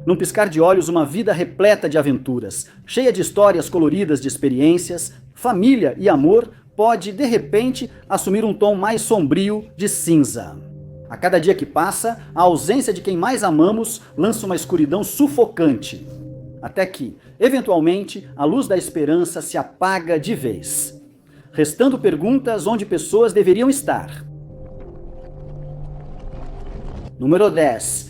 Num piscar de olhos, uma vida repleta de aventuras, cheia de histórias coloridas de experiências, família e amor pode, de repente, assumir um tom mais sombrio de cinza. A cada dia que passa, a ausência de quem mais amamos lança uma escuridão sufocante. Até que, eventualmente, a luz da esperança se apaga de vez, restando perguntas onde pessoas deveriam estar. Número 10.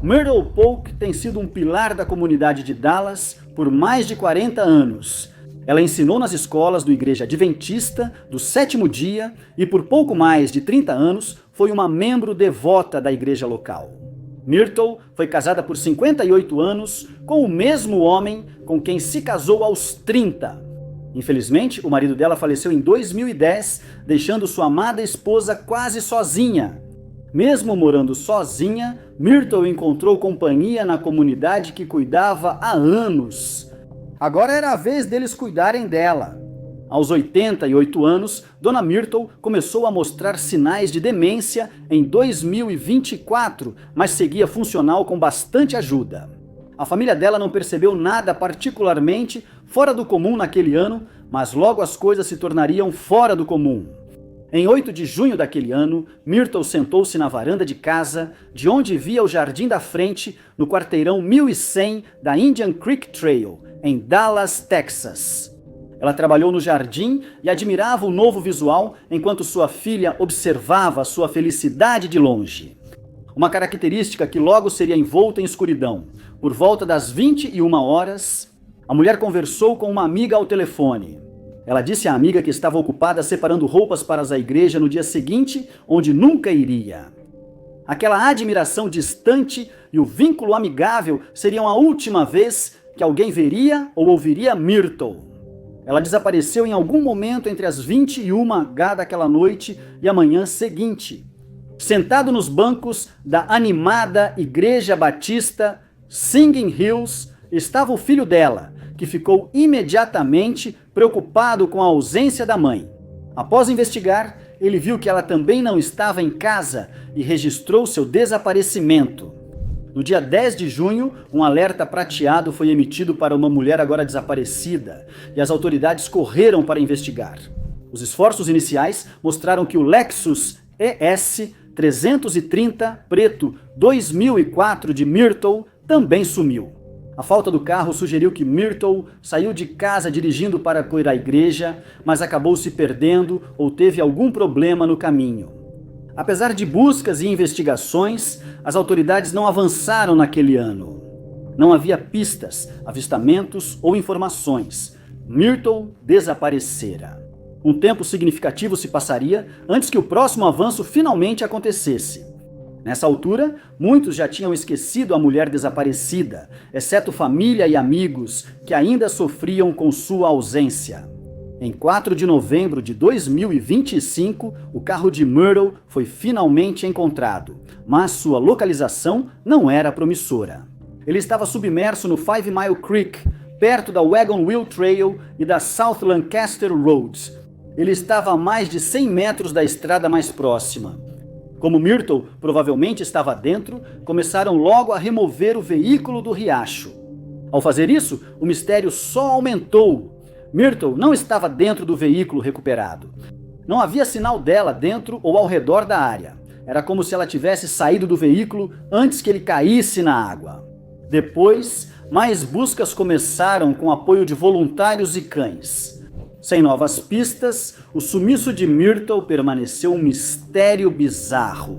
Myrtle Polk tem sido um pilar da comunidade de Dallas por mais de 40 anos. Ela ensinou nas escolas do Igreja Adventista do Sétimo Dia e por pouco mais de 30 anos foi uma membro devota da igreja local. Myrtle foi casada por 58 anos com o mesmo homem com quem se casou aos 30. Infelizmente, o marido dela faleceu em 2010, deixando sua amada esposa quase sozinha. Mesmo morando sozinha, Myrtle encontrou companhia na comunidade que cuidava há anos. Agora era a vez deles cuidarem dela. Aos 88 anos, Dona Myrtle começou a mostrar sinais de demência em 2024, mas seguia funcional com bastante ajuda. A família dela não percebeu nada particularmente fora do comum naquele ano, mas logo as coisas se tornariam fora do comum. Em 8 de junho daquele ano, Myrtle sentou-se na varanda de casa, de onde via o jardim da frente, no quarteirão 1100 da Indian Creek Trail, em Dallas, Texas. Ela trabalhou no jardim e admirava o novo visual enquanto sua filha observava sua felicidade de longe. Uma característica que logo seria envolta em escuridão. Por volta das 21 horas, a mulher conversou com uma amiga ao telefone. Ela disse à amiga que estava ocupada separando roupas para a igreja no dia seguinte, onde nunca iria. Aquela admiração distante e o vínculo amigável seriam a última vez que alguém veria ou ouviria Myrtle. Ela desapareceu em algum momento entre as 21h daquela noite e a manhã seguinte. Sentado nos bancos da animada Igreja Batista Singing Hills, estava o filho dela, que ficou imediatamente preocupado com a ausência da mãe. Após investigar, ele viu que ela também não estava em casa e registrou seu desaparecimento. No dia 10 de junho, um alerta prateado foi emitido para uma mulher agora desaparecida, e as autoridades correram para investigar. Os esforços iniciais mostraram que o Lexus ES 330 preto 2004 de Myrtle também sumiu. A falta do carro sugeriu que Myrtle saiu de casa dirigindo para ir à igreja, mas acabou se perdendo ou teve algum problema no caminho. Apesar de buscas e investigações, as autoridades não avançaram naquele ano. Não havia pistas, avistamentos ou informações. Myrtle desaparecera. Um tempo significativo se passaria antes que o próximo avanço finalmente acontecesse. Nessa altura, muitos já tinham esquecido a mulher desaparecida, exceto família e amigos que ainda sofriam com sua ausência. Em 4 de novembro de 2025, o carro de Myrtle foi finalmente encontrado, mas sua localização não era promissora. Ele estava submerso no 5 Mile Creek, perto da Wagon Wheel Trail e da South Lancaster Road. Ele estava a mais de 100 metros da estrada mais próxima. Como Myrtle provavelmente estava dentro, começaram logo a remover o veículo do riacho. Ao fazer isso, o mistério só aumentou. Myrtle não estava dentro do veículo recuperado. Não havia sinal dela dentro ou ao redor da área. Era como se ela tivesse saído do veículo antes que ele caísse na água. Depois, mais buscas começaram com apoio de voluntários e cães. Sem novas pistas, o sumiço de Myrtle permaneceu um mistério bizarro.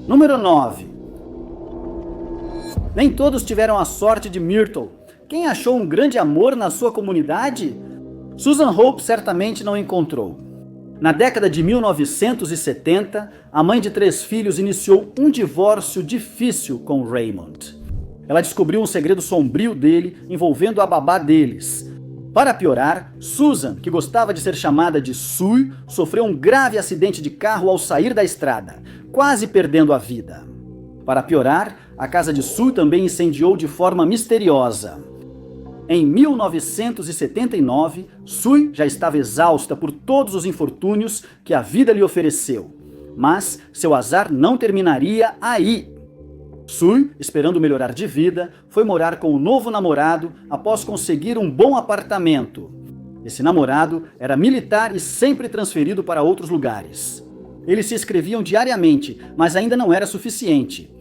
Número 9. Nem todos tiveram a sorte de Myrtle. Quem achou um grande amor na sua comunidade? Susan Hope certamente não encontrou. Na década de 1970, a mãe de 3 filhos iniciou um divórcio difícil com Raymond. Ela descobriu um segredo sombrio dele envolvendo a babá deles. Para piorar, Susan, que gostava de ser chamada de Sue, sofreu um grave acidente de carro ao sair da estrada, quase perdendo a vida. Para piorar, a casa de Sue também incendiou de forma misteriosa. Em 1979, Sue já estava exausta por todos os infortúnios que a vida lhe ofereceu. Mas seu azar não terminaria aí. Sue, esperando melhorar de vida, foi morar com o novo namorado após conseguir um bom apartamento. Esse namorado era militar e sempre transferido para outros lugares. Eles se escreviam diariamente, mas ainda não era suficiente.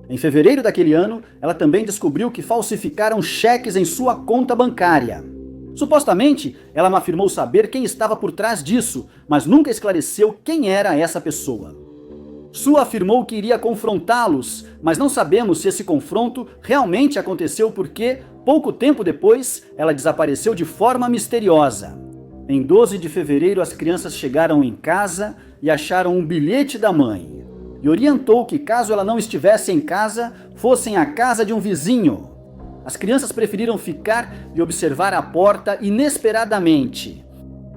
Em fevereiro daquele ano, ela também descobriu que falsificaram cheques em sua conta bancária. Supostamente, ela afirmou saber quem estava por trás disso, mas nunca esclareceu quem era essa pessoa. Sue afirmou que iria confrontá-los, mas não sabemos se esse confronto realmente aconteceu porque, pouco tempo depois, ela desapareceu de forma misteriosa. Em 12 de fevereiro, as crianças chegaram em casa e acharam um bilhete da mãe. E orientou que, caso ela não estivesse em casa, fossem à casa de um vizinho. As crianças preferiram ficar e observar a porta inesperadamente.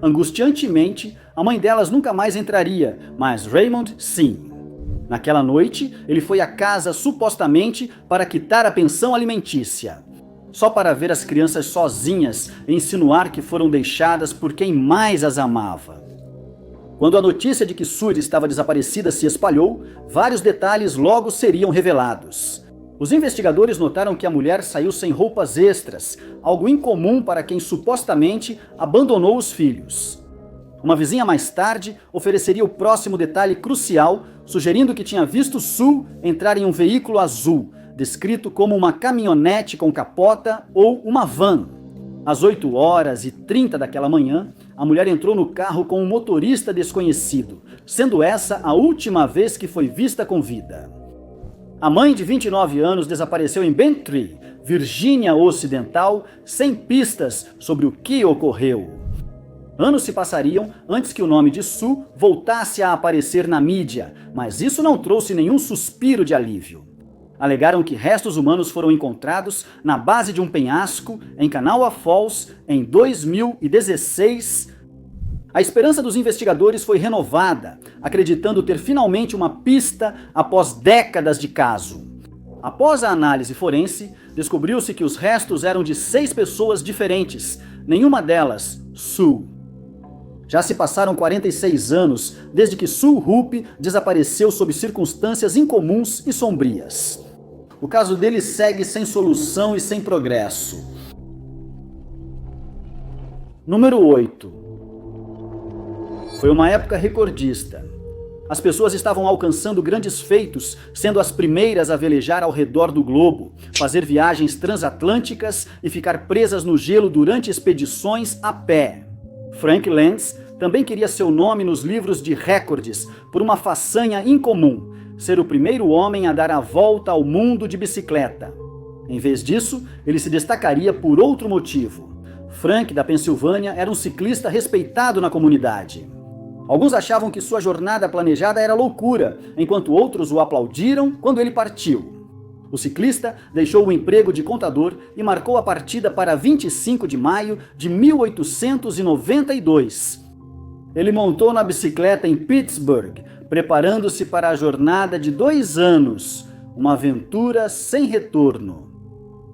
Angustiantemente, a mãe delas nunca mais entraria, mas Raymond sim. Naquela noite, ele foi à casa supostamente para quitar a pensão alimentícia. Só para ver as crianças sozinhas e insinuar que foram deixadas por quem mais as amava. Quando a notícia de que Sue estava desaparecida se espalhou, vários detalhes logo seriam revelados. Os investigadores notaram que a mulher saiu sem roupas extras, algo incomum para quem supostamente abandonou os filhos. Uma vizinha mais tarde ofereceria o próximo detalhe crucial, sugerindo que tinha visto Sue entrar em um veículo azul, descrito como uma caminhonete com capota ou uma van. Às 8h30 daquela manhã, a mulher entrou no carro com um motorista desconhecido, sendo essa a última vez que foi vista com vida. A mãe de 29 anos desapareceu em Bentry, Virgínia Ocidental, sem pistas sobre o que ocorreu. Anos se passariam antes que o nome de Sue voltasse a aparecer na mídia, mas isso não trouxe nenhum suspiro de alívio. Alegaram que restos humanos foram encontrados na base de um penhasco em Kanawha Falls em 2016. A esperança dos investigadores foi renovada, acreditando ter finalmente uma pista após décadas de caso. Após a análise forense, descobriu-se que os restos eram de 6 pessoas diferentes, nenhuma delas Sue. Já se passaram 46 anos desde que Sue Hoop desapareceu sob circunstâncias incomuns e sombrias. O caso dele segue sem solução e sem progresso. Número 8. Foi uma época recordista. As pessoas estavam alcançando grandes feitos, sendo as primeiras a velejar ao redor do globo, fazer viagens transatlânticas e ficar presas no gelo durante expedições a pé. Frank Lentz também queria seu nome nos livros de recordes por uma façanha incomum, ser o primeiro homem a dar a volta ao mundo de bicicleta. Em vez disso, ele se destacaria por outro motivo. Frank, da Pensilvânia, era um ciclista respeitado na comunidade. Alguns achavam que sua jornada planejada era loucura, enquanto outros o aplaudiram quando ele partiu. O ciclista deixou o emprego de contador e marcou a partida para 25 de maio de 1892. Ele montou na bicicleta em Pittsburgh, preparando-se para a jornada de 2 anos, uma aventura sem retorno.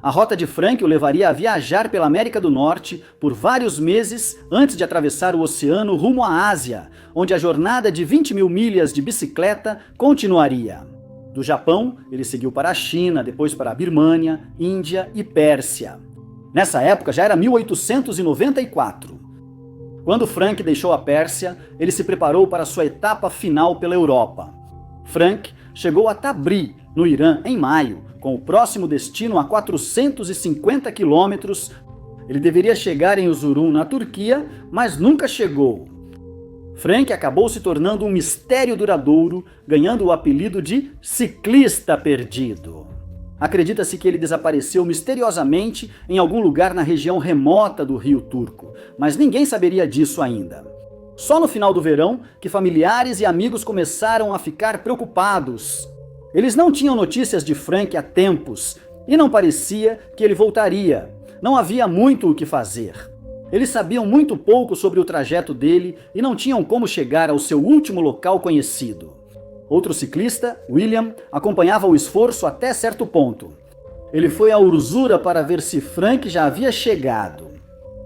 A rota de Frank o levaria a viajar pela América do Norte por vários meses antes de atravessar o oceano rumo à Ásia, onde a jornada de 20.000 milhas de bicicleta continuaria. Do Japão, ele seguiu para a China, depois para a Birmânia, Índia e Pérsia. Nessa época já era 1894. Quando Frank deixou a Pérsia, ele se preparou para sua etapa final pela Europa. Frank chegou a Tabri, no Irã, em maio, com o próximo destino a 450 quilômetros. Ele deveria chegar em Uzurum, na Turquia, mas nunca chegou. Frank acabou se tornando um mistério duradouro, ganhando o apelido de Ciclista Perdido. Acredita-se que ele desapareceu misteriosamente em algum lugar na região remota do Rio Turco, mas ninguém saberia disso ainda. Só no final do verão que familiares e amigos começaram a ficar preocupados. Eles não tinham notícias de Frank há tempos e não parecia que ele voltaria. Não havia muito o que fazer. Eles sabiam muito pouco sobre o trajeto dele e não tinham como chegar ao seu último local conhecido. Outro ciclista, William, acompanhava o esforço até certo ponto. Ele foi a Urzura para ver se Frank já havia chegado.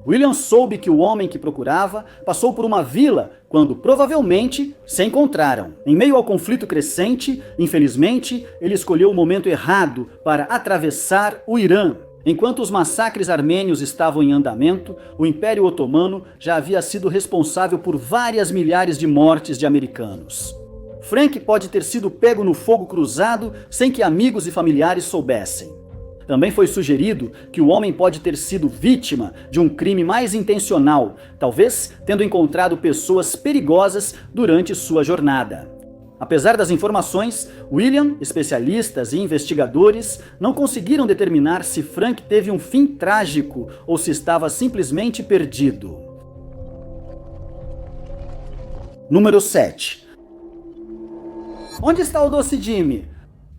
William soube que o homem que procurava passou por uma vila quando, provavelmente, se encontraram. Em meio ao conflito crescente, infelizmente, ele escolheu o momento errado para atravessar o Irã. Enquanto os massacres armênios estavam em andamento, o Império Otomano já havia sido responsável por várias milhares de mortes de americanos. Frank pode ter sido pego no fogo cruzado sem que amigos e familiares soubessem. Também foi sugerido que o homem pode ter sido vítima de um crime mais intencional, talvez tendo encontrado pessoas perigosas durante sua jornada. Apesar das informações, William, especialistas e investigadores não conseguiram determinar se Frank teve um fim trágico ou se estava simplesmente perdido. Número 7. Onde está o Doce Jimmy?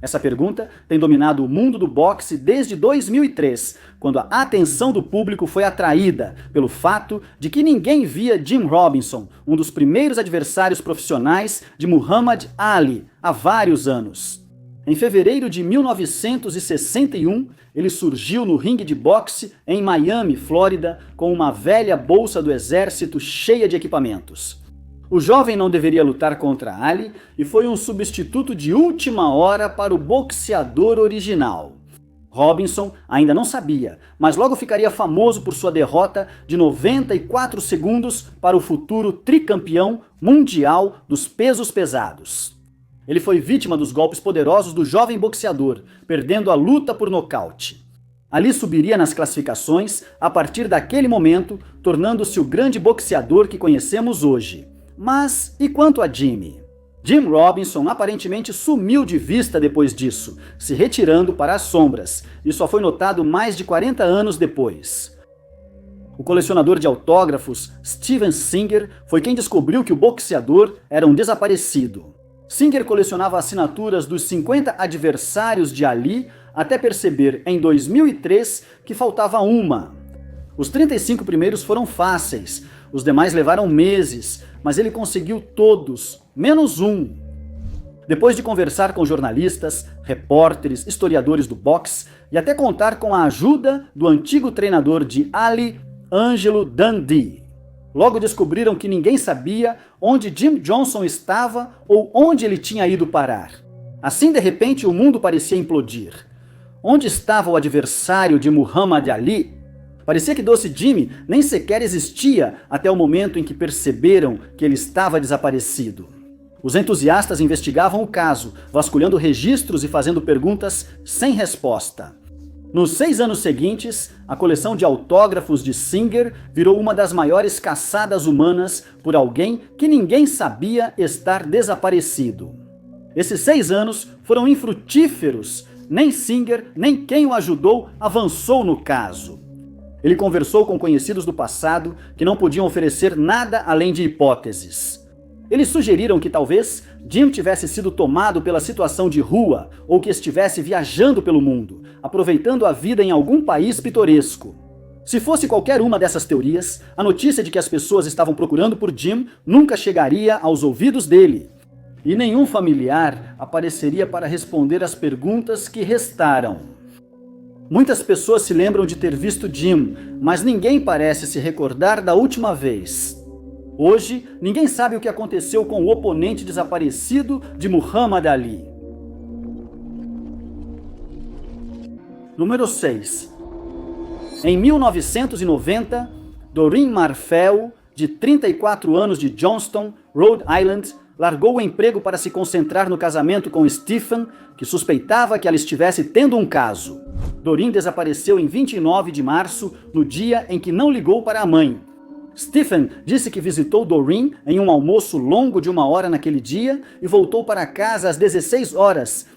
Essa pergunta tem dominado o mundo do boxe desde 2003, quando a atenção do público foi atraída pelo fato de que ninguém via Jim Robinson, um dos primeiros adversários profissionais de Muhammad Ali, há vários anos. Em fevereiro de 1961, ele surgiu no ringue de boxe em Miami, Flórida, com uma velha bolsa do exército cheia de equipamentos. O jovem não deveria lutar contra Ali e foi um substituto de última hora para o boxeador original. Robinson ainda não sabia, mas logo ficaria famoso por sua derrota de 94 segundos para o futuro tricampeão mundial dos pesos pesados. Ele foi vítima dos golpes poderosos do jovem boxeador, perdendo a luta por nocaute. Ali subiria nas classificações a partir daquele momento, tornando-se o grande boxeador que conhecemos hoje. Mas e quanto a Jimmy? Jim Robinson aparentemente sumiu de vista depois disso, se retirando para as sombras, e só foi notado mais de 40 anos depois. O colecionador de autógrafos Steven Singer foi quem descobriu que o boxeador era um desaparecido. Singer colecionava assinaturas dos 50 adversários de Ali até perceber em 2003 que faltava uma. Os 35 primeiros foram fáceis, os demais levaram meses, mas ele conseguiu todos, menos um. Depois de conversar com jornalistas, repórteres, historiadores do boxe e até contar com a ajuda do antigo treinador de Ali, Angelo Dundee. Logo descobriram que ninguém sabia onde Jim Johnson estava ou onde ele tinha ido parar. Assim, de repente, o mundo parecia implodir. Onde estava o adversário de Muhammad Ali? Parecia que Doce Jimmy nem sequer existia até o momento em que perceberam que ele estava desaparecido. Os entusiastas investigavam o caso, vasculhando registros e fazendo perguntas sem resposta. Nos 6 anos seguintes, a coleção de autógrafos de Singer virou uma das maiores caçadas humanas por alguém que ninguém sabia estar desaparecido. Esses 6 anos foram infrutíferos. Nem Singer, nem quem o ajudou avançou no caso. Ele conversou com conhecidos do passado que não podiam oferecer nada além de hipóteses. Eles sugeriram que talvez Jim tivesse sido tomado pela situação de rua ou que estivesse viajando pelo mundo, aproveitando a vida em algum país pitoresco. Se fosse qualquer uma dessas teorias, a notícia de que as pessoas estavam procurando por Jim nunca chegaria aos ouvidos dele. E nenhum familiar apareceria para responder as perguntas que restaram. Muitas pessoas se lembram de ter visto Jim, mas ninguém parece se recordar da última vez. Hoje, ninguém sabe o que aconteceu com o oponente desaparecido de Muhammad Ali. Número 6. Em 1990, Doreen Marfell, de 34 anos de Johnston, Rhode Island, largou o emprego para se concentrar no casamento com Stephen, que suspeitava que ela estivesse tendo um caso. Doreen desapareceu em 29 de março, no dia em que não ligou para a mãe. Stephen disse que visitou Doreen em um almoço longo de 1 hora naquele dia e voltou para casa às 16 horas.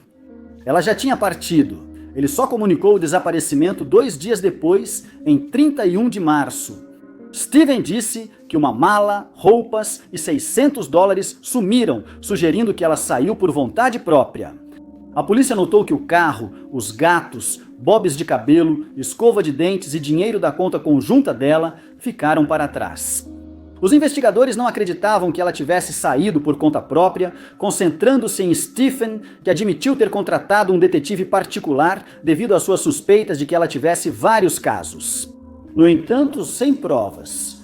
Ela já tinha partido. Ele só comunicou o desaparecimento 2 dias depois, em 31 de março. Stephen disse que uma mala, roupas e $600 sumiram, sugerindo que ela saiu por vontade própria. A polícia notou que o carro, os gatos, bobs de cabelo, escova de dentes e dinheiro da conta conjunta dela ficaram para trás. Os investigadores não acreditavam que ela tivesse saído por conta própria, concentrando-se em Stephen, que admitiu ter contratado um detetive particular devido às suas suspeitas de que ela tivesse vários casos. no entanto, sem provas.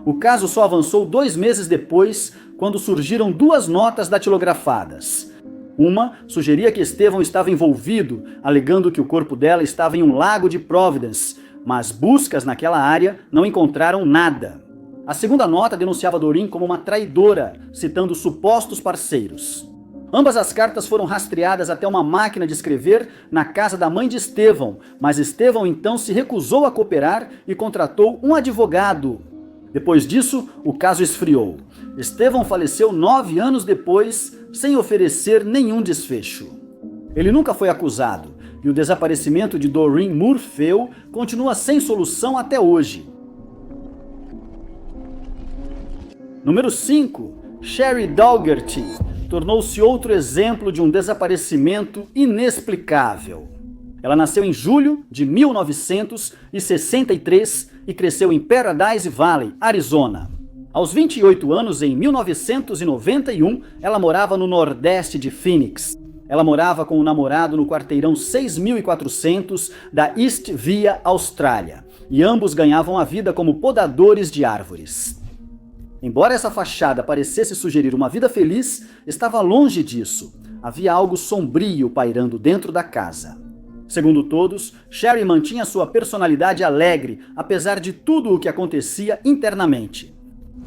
O caso só avançou 2 meses depois, quando surgiram 2 notas datilografadas. Uma sugeria que Estevão estava envolvido, alegando que o corpo dela estava em um lago de Providence, mas buscas naquela área não encontraram nada. A segunda nota denunciava Doreen como uma traidora, citando supostos parceiros. Ambas as cartas foram rastreadas até uma máquina de escrever na casa da mãe de Estevão, mas Estevão então se recusou a cooperar e contratou um advogado. Depois disso, o caso esfriou. Estevão faleceu 9 anos depois, sem oferecer nenhum desfecho. Ele nunca foi acusado, e o desaparecimento de Doreen Murphy continua sem solução até hoje. Número 5. Sherry Daugherty tornou-se outro exemplo de um desaparecimento inexplicável. Ela nasceu em julho de 1963 e cresceu em Paradise Valley, Arizona. Aos 28 anos, em 1991, ela morava no nordeste de Phoenix. Ela morava com o namorado no quarteirão 6400 da East Via, Austrália, e ambos ganhavam a vida como podadores de árvores. Embora essa fachada parecesse sugerir uma vida feliz, estava longe disso. Havia algo sombrio pairando dentro da casa. Segundo todos, Sherry mantinha sua personalidade alegre, apesar de tudo o que acontecia internamente.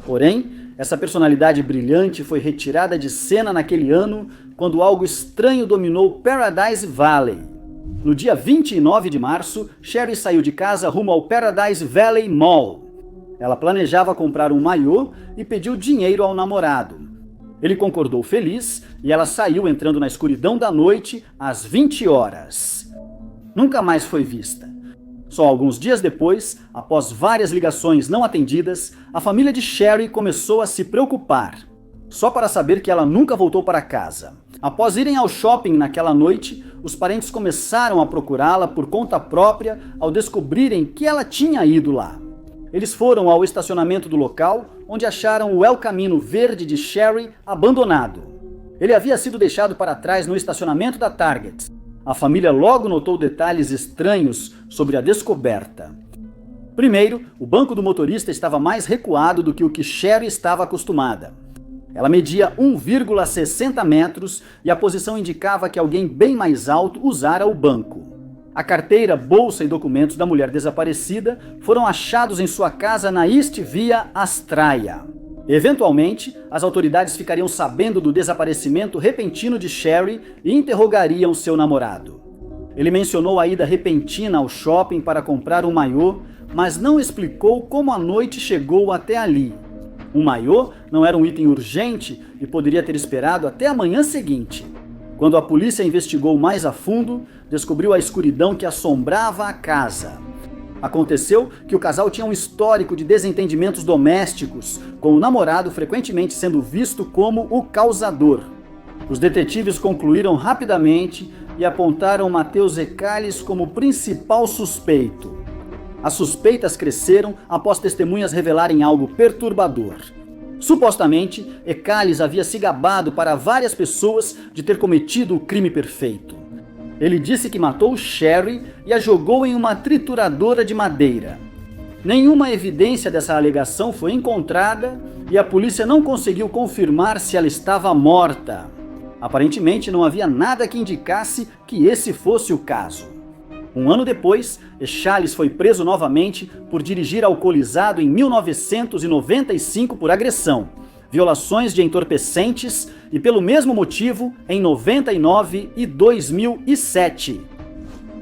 Porém, essa personalidade brilhante foi retirada de cena naquele ano, quando algo estranho dominou Paradise Valley. No dia 29 de março, Sherry saiu de casa rumo ao Paradise Valley Mall. Ela planejava comprar um maiô e pediu dinheiro ao namorado. Ele concordou feliz e ela saiu entrando na escuridão da noite às 20 horas. Nunca mais foi vista. Só alguns dias depois, após várias ligações não atendidas, a família de Sherry começou a se preocupar, só para saber que ela nunca voltou para casa. Após irem ao shopping naquela noite, os parentes começaram a procurá-la por conta própria ao descobrirem que ela tinha ido lá. Eles foram ao estacionamento do local, onde acharam o El Camino verde de Sherry abandonado. Ele havia sido deixado para trás no estacionamento da Target. A família logo notou detalhes estranhos sobre a descoberta. Primeiro, o banco do motorista estava mais recuado do que o que Sherry estava acostumada. Ela media 1,60 metros e a posição indicava que alguém bem mais alto usara o banco. A carteira, bolsa e documentos da mulher desaparecida foram achados em sua casa na East Via, Astraia. Eventualmente, as autoridades ficariam sabendo do desaparecimento repentino de Sherry e interrogariam seu namorado. Ele mencionou a ida repentina ao shopping para comprar um maiô, mas não explicou como a noite chegou até ali. Um maiô não era um item urgente e poderia ter esperado até a manhã seguinte. Quando a polícia investigou mais a fundo, descobriu a escuridão que assombrava a casa. Aconteceu que o casal tinha um histórico de desentendimentos domésticos, com o namorado frequentemente sendo visto como o causador. Os detetives concluíram rapidamente e apontaram Mateus Ecales como principal suspeito. As suspeitas cresceram após testemunhas revelarem algo perturbador. Supostamente, Ecales havia se gabado para várias pessoas de ter cometido o crime perfeito. Ele disse que matou Sherry e a jogou em uma trituradora de madeira. Nenhuma evidência dessa alegação foi encontrada e a polícia não conseguiu confirmar se ela estava morta. Aparentemente não havia nada que indicasse que esse fosse o caso. Um ano depois, Ecales foi preso novamente por dirigir alcoolizado em 1995 por agressão, violações de entorpecentes e, pelo mesmo motivo, em 99 e 2007.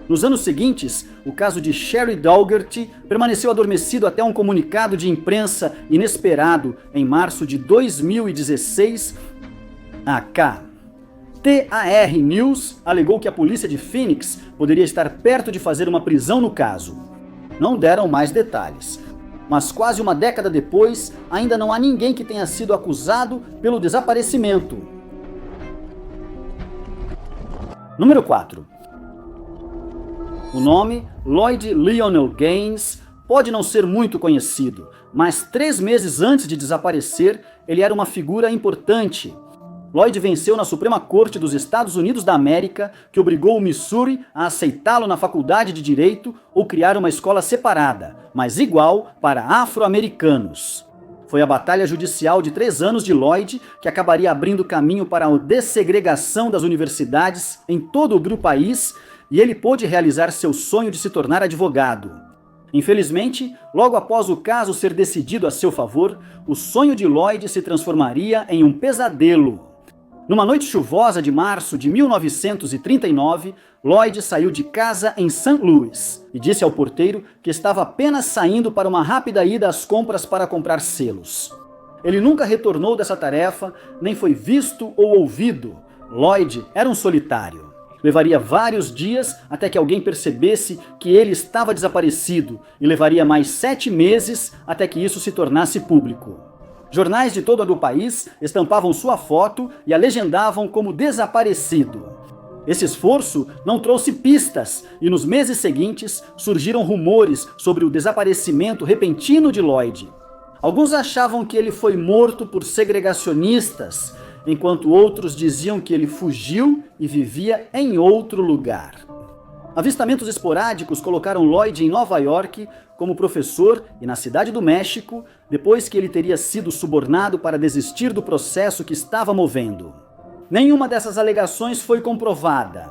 Nos anos seguintes, o caso de Sherry Daugherty permaneceu adormecido até um comunicado de imprensa inesperado em março de 2016. A TAR News alegou que a polícia de Phoenix poderia estar perto de fazer uma prisão no caso. Não deram mais detalhes. Mas quase uma década depois, ainda não há ninguém que tenha sido acusado pelo desaparecimento. Número 4. O nome Lloyd Lionel Gaines pode não ser muito conhecido, mas 3 meses antes de desaparecer, ele era uma figura importante. Lloyd venceu na Suprema Corte dos Estados Unidos da América, que obrigou o Missouri a aceitá-lo na Faculdade de Direito ou criar uma escola separada, mas igual para afro-americanos. Foi a batalha judicial de 3 anos de Lloyd que acabaria abrindo caminho para a dessegregação das universidades em todo o país, e ele pôde realizar seu sonho de se tornar advogado. Infelizmente, logo após o caso ser decidido a seu favor, o sonho de Lloyd se transformaria em um pesadelo. Numa noite chuvosa de março de 1939, Lloyd saiu de casa em St. Louis e disse ao porteiro que estava apenas saindo para uma rápida ida às compras para comprar selos. Ele nunca retornou dessa tarefa, nem foi visto ou ouvido. Lloyd era um solitário. Levaria vários dias até que alguém percebesse que ele estava desaparecido, e levaria mais 7 meses até que isso se tornasse público. Jornais de todo o país estampavam sua foto e a legendavam como desaparecido. Esse esforço não trouxe pistas, e nos meses seguintes surgiram rumores sobre o desaparecimento repentino de Lloyd. Alguns achavam que ele foi morto por segregacionistas, enquanto outros diziam que ele fugiu e vivia em outro lugar. Avistamentos esporádicos colocaram Lloyd em Nova York como professor e na Cidade do México, depois que ele teria sido subornado para desistir do processo que estava movendo. Nenhuma dessas alegações foi comprovada.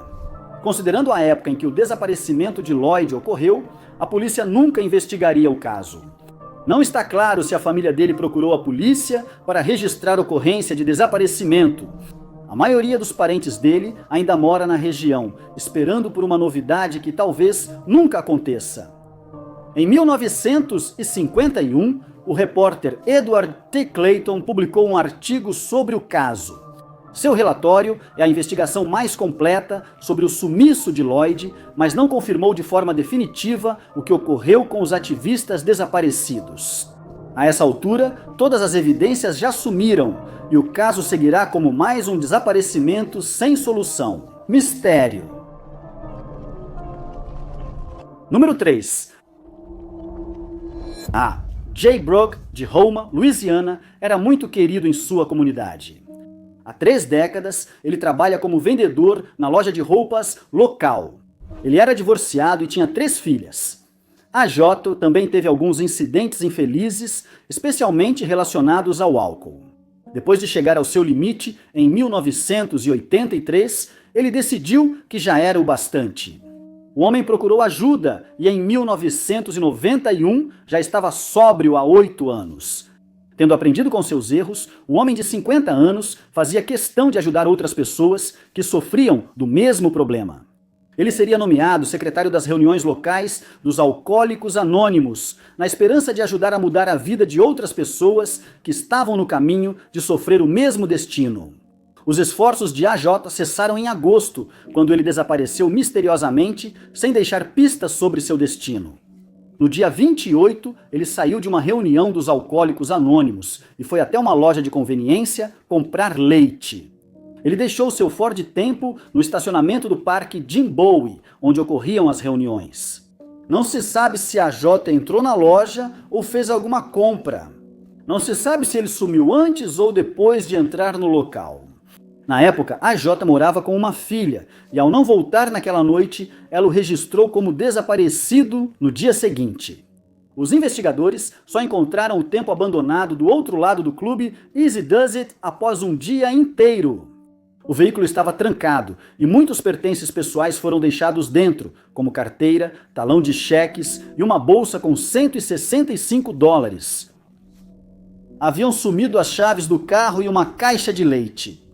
Considerando a época em que o desaparecimento de Lloyd ocorreu, a polícia nunca investigaria o caso. Não está claro se a família dele procurou a polícia para registrar ocorrência de desaparecimento. A maioria dos parentes dele ainda mora na região, esperando por uma novidade que talvez nunca aconteça. Em 1951, o repórter Edward T. Clayton publicou um artigo sobre o caso. Seu relatório é a investigação mais completa sobre o sumiço de Lloyd, mas não confirmou de forma definitiva o que ocorreu com os ativistas desaparecidos. A essa altura, todas as evidências já sumiram e o caso seguirá como mais um desaparecimento sem solução. Mistério. Número 3. Jay Brooke, de Houma, Louisiana, era muito querido em sua comunidade. Há 3 décadas, ele trabalha como vendedor na loja de roupas local. Ele era divorciado e tinha 3 filhas. A Jota também teve alguns incidentes infelizes, especialmente relacionados ao álcool. Depois de chegar ao seu limite, em 1983, ele decidiu que já era o bastante. O homem procurou ajuda e em 1991 já estava sóbrio há 8 anos. Tendo aprendido com seus erros, o homem de 50 anos fazia questão de ajudar outras pessoas que sofriam do mesmo problema. Ele seria nomeado secretário das reuniões locais dos Alcoólicos Anônimos, na esperança de ajudar a mudar a vida de outras pessoas que estavam no caminho de sofrer o mesmo destino. Os esforços de AJ cessaram em agosto, quando ele desapareceu misteriosamente, sem deixar pistas sobre seu destino. No dia 28, ele saiu de uma reunião dos Alcoólicos Anônimos e foi até uma loja de conveniência comprar leite. Ele deixou seu Ford Tempo no estacionamento do Parque Jim Bowie, onde ocorriam as reuniões. Não se sabe se AJ entrou na loja ou fez alguma compra. Não se sabe se ele sumiu antes ou depois de entrar no local. Na época, AJ morava com uma filha e, ao não voltar naquela noite, ela o registrou como desaparecido no dia seguinte. Os investigadores só encontraram o Tempo abandonado do outro lado do clube Easy Does It após um dia inteiro. O veículo estava trancado e muitos pertences pessoais foram deixados dentro, como carteira, talão de cheques e uma bolsa com $165. Haviam sumido as chaves do carro e uma caixa de leite.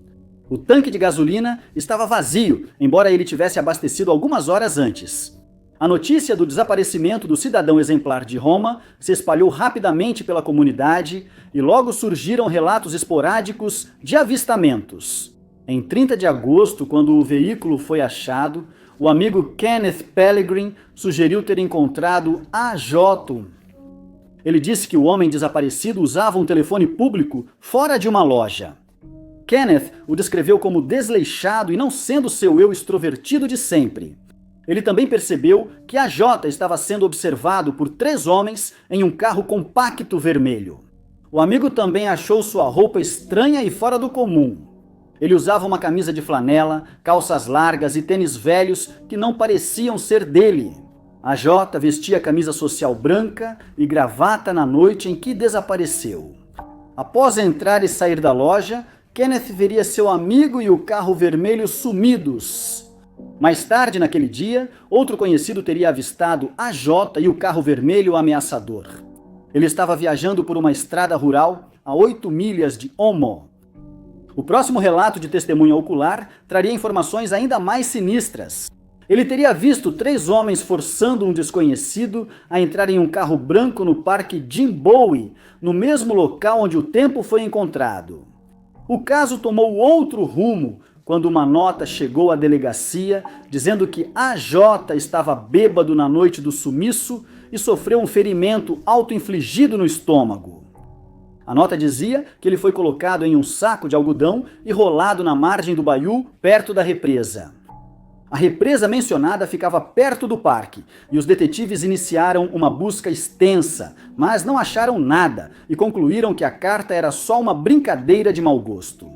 O tanque de gasolina estava vazio, embora ele tivesse abastecido algumas horas antes. A notícia do desaparecimento do cidadão exemplar de Roma se espalhou rapidamente pela comunidade e logo surgiram relatos esporádicos de avistamentos. Em 30 de agosto, quando o veículo foi achado, o amigo Kenneth Pellegrin sugeriu ter encontrado AJ. Ele disse que o homem desaparecido usava um telefone público fora de uma loja. Kenneth o descreveu como desleixado e não sendo seu eu extrovertido de sempre. Ele também percebeu que AJ estava sendo observado por 3 homens em um carro compacto vermelho. O amigo também achou sua roupa estranha e fora do comum. Ele usava uma camisa de flanela, calças largas e tênis velhos que não pareciam ser dele. A Jota vestia camisa social branca e gravata na noite em que desapareceu. Após entrar e sair da loja, Kenneth veria seu amigo e o carro vermelho sumidos. Mais tarde naquele dia, outro conhecido teria avistado a Jota e o carro vermelho ameaçador. Ele estava viajando por uma estrada rural a 8 milhas de Omo. O próximo relato de testemunha ocular traria informações ainda mais sinistras. Ele teria visto 3 homens forçando um desconhecido a entrar em um carro branco no Parque Jim Bowie, no mesmo local onde o tempo foi encontrado. O caso tomou outro rumo quando uma nota chegou à delegacia dizendo que a Jota estava bêbado na noite do sumiço e sofreu um ferimento auto-infligido no estômago. A nota dizia que ele foi colocado em um saco de algodão e rolado na margem do baiú, perto da represa. A represa mencionada ficava perto do parque e os detetives iniciaram uma busca extensa, mas não acharam nada e concluíram que a carta era só uma brincadeira de mau gosto.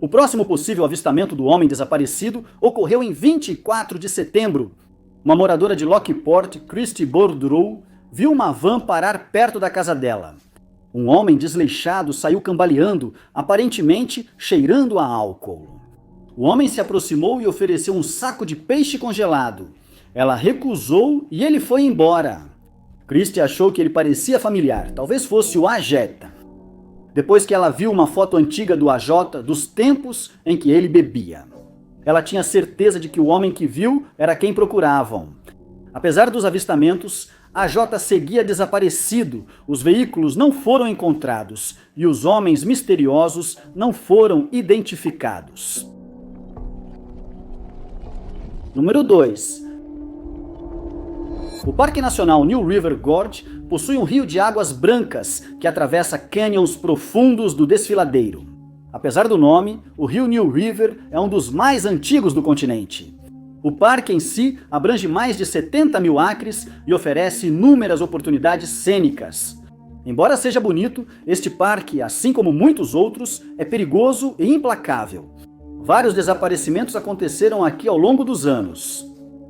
O próximo possível avistamento do homem desaparecido ocorreu em 24 de setembro. Uma moradora de Lockport, Christy Boudreau, viu uma van parar perto da casa dela. Um homem desleixado saiu cambaleando, aparentemente cheirando a álcool. O homem se aproximou e ofereceu um saco de peixe congelado. Ela recusou e ele foi embora. Christy achou que ele parecia familiar, talvez fosse o Ajeta. Depois que ela viu uma foto antiga do AJ dos tempos em que ele bebia. Ela tinha certeza de que o homem que viu era quem procuravam. Apesar dos avistamentos, AJ seguia desaparecido, os veículos não foram encontrados e os homens misteriosos não foram identificados. Número 2. O Parque Nacional New River Gorge possui um rio de águas brancas que atravessa cânions profundos do desfiladeiro. Apesar do nome, o rio New River é um dos mais antigos do continente. O parque em si abrange mais de 70 mil acres e oferece inúmeras oportunidades cênicas. Embora seja bonito, este parque, assim como muitos outros, é perigoso e implacável. Vários desaparecimentos aconteceram aqui ao longo dos anos.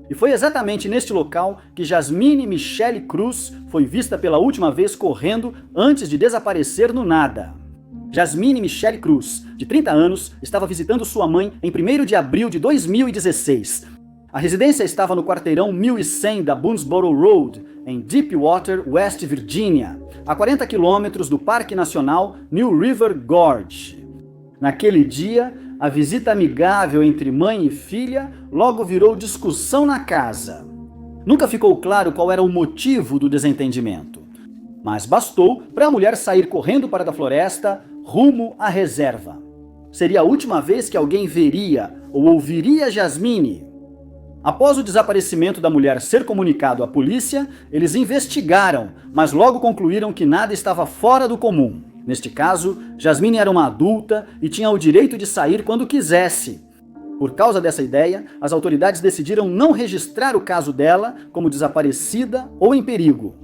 E foi exatamente neste local que Jasmine Michelle Cruz foi vista pela última vez correndo antes de desaparecer no nada. Jasmine Michelle Cruz, de 30 anos, estava visitando sua mãe em 1º de abril de 2016. A residência estava no quarteirão 1100 da Boonesboro Road, em Deepwater, West Virginia, a 40 quilômetros do Parque Nacional New River Gorge. Naquele dia, a visita amigável entre mãe e filha logo virou discussão na casa. Nunca ficou claro qual era o motivo do desentendimento, mas bastou para a mulher sair correndo para a floresta, rumo à reserva. Seria a última vez que alguém veria ou ouviria Jasmine. Após o desaparecimento da mulher ser comunicado à polícia, eles investigaram, mas logo concluíram que nada estava fora do comum. Neste caso, Jasmine era uma adulta e tinha o direito de sair quando quisesse. Por causa dessa ideia, as autoridades decidiram não registrar o caso dela como desaparecida ou em perigo.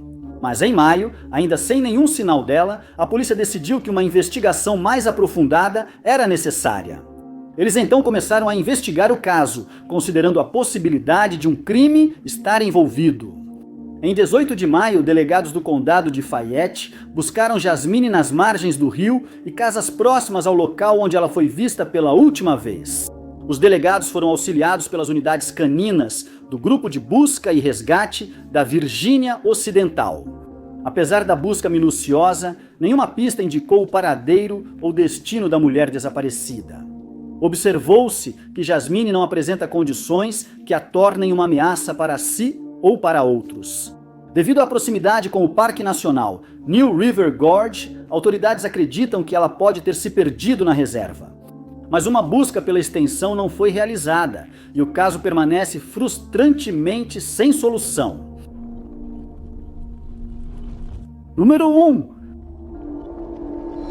Mas em maio, ainda sem nenhum sinal dela, a polícia decidiu que uma investigação mais aprofundada era necessária. Eles então começaram a investigar o caso, considerando a possibilidade de um crime estar envolvido. Em 18 de maio, delegados do condado de Fayette buscaram Jasmine nas margens do rio e casas próximas ao local onde ela foi vista pela última vez. Os delegados foram auxiliados pelas unidades caninas do Grupo de Busca e Resgate da Virgínia Ocidental. Apesar da busca minuciosa, nenhuma pista indicou o paradeiro ou destino da mulher desaparecida. Observou-se que Jasmine não apresenta condições que a tornem uma ameaça para si ou para outros. Devido à proximidade com o Parque Nacional New River Gorge, autoridades acreditam que ela pode ter se perdido na reserva. Mas uma busca pela extensão não foi realizada e o caso permanece frustrantemente sem solução. Número 1.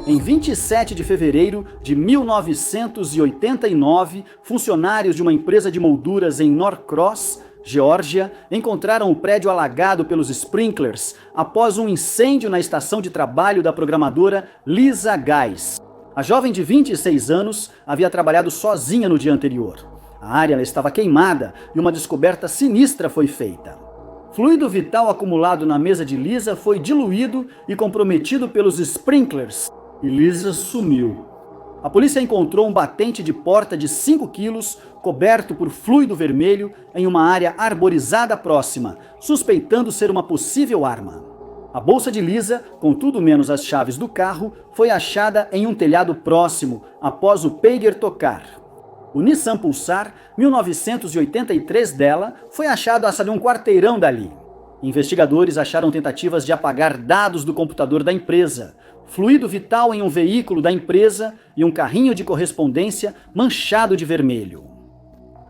Em 27 de fevereiro de 1989, funcionários de uma empresa de molduras em Norcross, Geórgia, encontraram o prédio alagado pelos sprinklers após um incêndio na estação de trabalho da programadora Lisa Geis. A jovem de 26 anos havia trabalhado sozinha no dia anterior. A área estava queimada e uma descoberta sinistra foi feita. Fluido vital acumulado na mesa de Lisa foi diluído e comprometido pelos sprinklers, e Lisa sumiu. A polícia encontrou um batente de porta de 5 quilos coberto por fluido vermelho em uma área arborizada próxima, suspeitando ser uma possível arma. A bolsa de Lisa, com tudo menos as chaves do carro, foi achada em um telhado próximo após o pager tocar. O Nissan Pulsar 1983 dela foi achado a um quarteirão dali. Investigadores acharam tentativas de apagar dados do computador da empresa, fluido vital em um veículo da empresa e um carrinho de correspondência manchado de vermelho.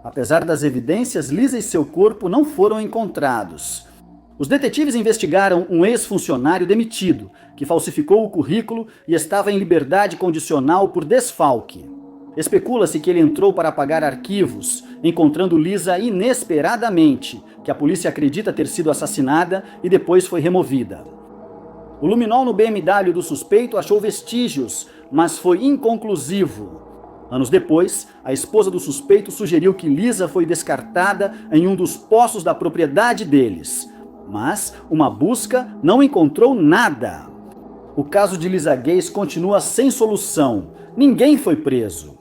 Apesar das evidências, Lisa e seu corpo não foram encontrados. Os detetives investigaram um ex-funcionário demitido, que falsificou o currículo e estava em liberdade condicional por desfalque. Especula-se que ele entrou para apagar arquivos, encontrando Lisa inesperadamente, que a polícia acredita ter sido assassinada e depois foi removida. O luminol no BMW do suspeito achou vestígios, mas foi inconclusivo. Anos depois, a esposa do suspeito sugeriu que Lisa foi descartada em um dos poços da propriedade deles. Mas uma busca não encontrou nada. O caso de Lisa Gaze continua sem solução. Ninguém foi preso.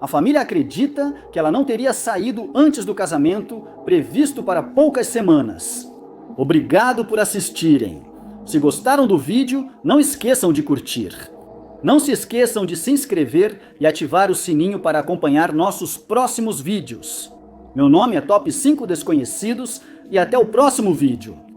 A família acredita que ela não teria saído antes do casamento, previsto para poucas semanas. Obrigado por assistirem. Se gostaram do vídeo, não esqueçam de curtir. Não se esqueçam de se inscrever e ativar o sininho para acompanhar nossos próximos vídeos. Meu nome é Top 5 Desconhecidos e até o próximo vídeo.